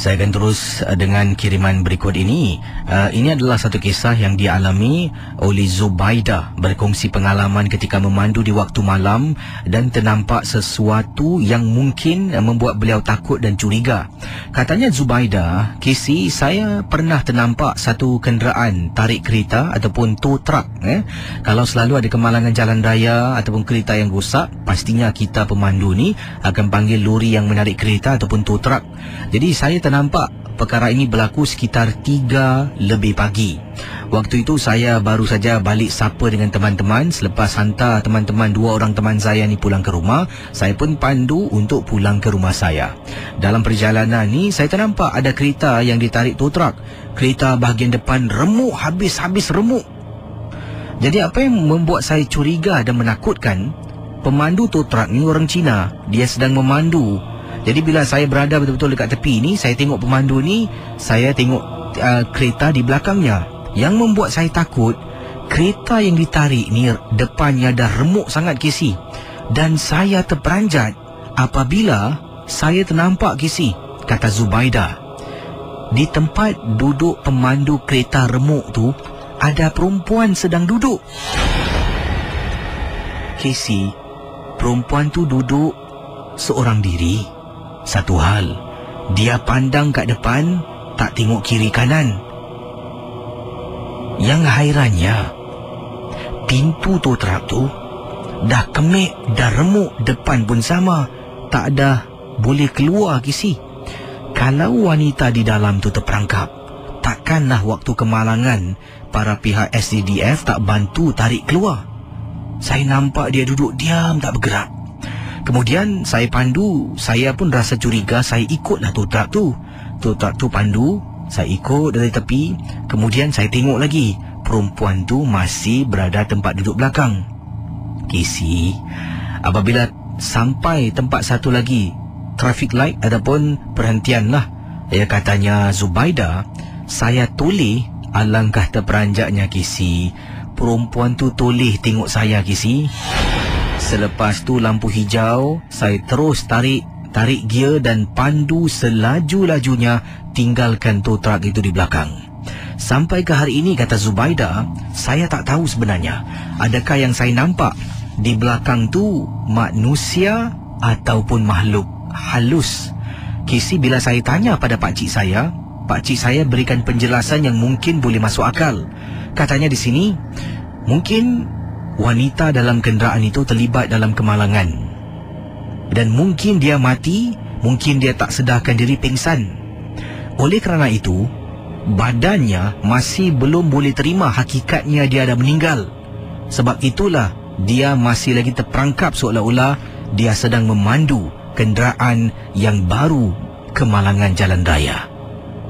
Saya akan terus dengan kiriman berikut ini. Ini adalah satu kisah yang dialami oleh Zubaidah, berkongsi pengalaman ketika memandu di waktu malam dan ternampak sesuatu yang mungkin membuat beliau takut dan curiga. Katanya Zubaidah, Casey, saya pernah ternampak satu kenderaan tarik kereta ataupun tow truck. Kalau selalu ada kemalangan jalan raya ataupun kereta yang rosak, pastinya kita pemandu ni akan panggil lori yang menarik kereta ataupun tow truck. Jadi saya nampak perkara ini berlaku sekitar 3 lebih pagi. Waktu itu saya baru saja balik sapa dengan teman-teman. Selepas hantar teman-teman, 2 orang teman saya ni pulang ke rumah, saya pun pandu untuk pulang ke rumah saya. Dalam perjalanan ni saya ternampak ada kereta yang ditarik tow truck. Kereta bahagian depan remuk, habis-habis remuk. Jadi apa yang membuat saya curiga dan menakutkan, pemandu tow truck ni orang Cina. Dia sedang memandu. Jadi bila saya berada betul-betul dekat tepi ni, saya tengok pemandu ni, saya tengok kereta di belakangnya. Yang membuat saya takut, kereta yang ditarik ni depannya dah remuk sangat, Casey. Dan saya terperanjat apabila saya ternampak, Casey, kata Zubaidah, di tempat duduk pemandu kereta remuk tu ada perempuan sedang duduk. Casey, perempuan tu duduk seorang diri. Satu hal, dia pandang kat depan, tak tengok kiri kanan. Yang hairannya, pintu tow truck tu dah kemik, dah remuk, depan pun sama, tak ada boleh keluar, Casey. Kalau wanita di dalam tu terperangkap, takkanlah waktu kemalangan para pihak SCDF tak bantu tarik keluar. Saya nampak dia duduk diam, tak bergerak. Kemudian saya pandu, saya pun rasa curiga, saya ikutlah tow truck tu. Tow truck tu pandu, saya ikut dari tepi. Kemudian saya tengok lagi, perempuan tu masih berada tempat duduk belakang. Casey, apabila sampai tempat satu lagi, traffic light ataupun perhentian lah, ya katanya Zubaidah, saya toleh. Alangkah terperanjatnya, Casey, perempuan tu toleh tengok saya, Casey. Selepas tu lampu hijau, saya terus tarik gear dan pandu selaju-lajunya tinggalkan tow truck itu di belakang. Sampai ke hari ini, kata Zubaidah, saya tak tahu sebenarnya adakah yang saya nampak di belakang tu manusia ataupun makhluk halus. Casey, bila saya tanya pada pakcik saya berikan penjelasan yang mungkin boleh masuk akal. Katanya di sini, mungkin wanita dalam kenderaan itu terlibat dalam kemalangan. Dan mungkin dia mati, mungkin dia tak sedarkan diri, pingsan. Oleh kerana itu, badannya masih belum boleh terima hakikatnya dia dah meninggal. Sebab itulah dia masih lagi terperangkap seolah-olah dia sedang memandu kenderaan yang baru kemalangan jalan raya.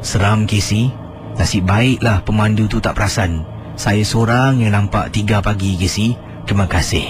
Seram, Casey. Nasib baiklah pemandu tu tak perasan. Saya seorang yang nampak 3 pagi, Casey. Terima kasih.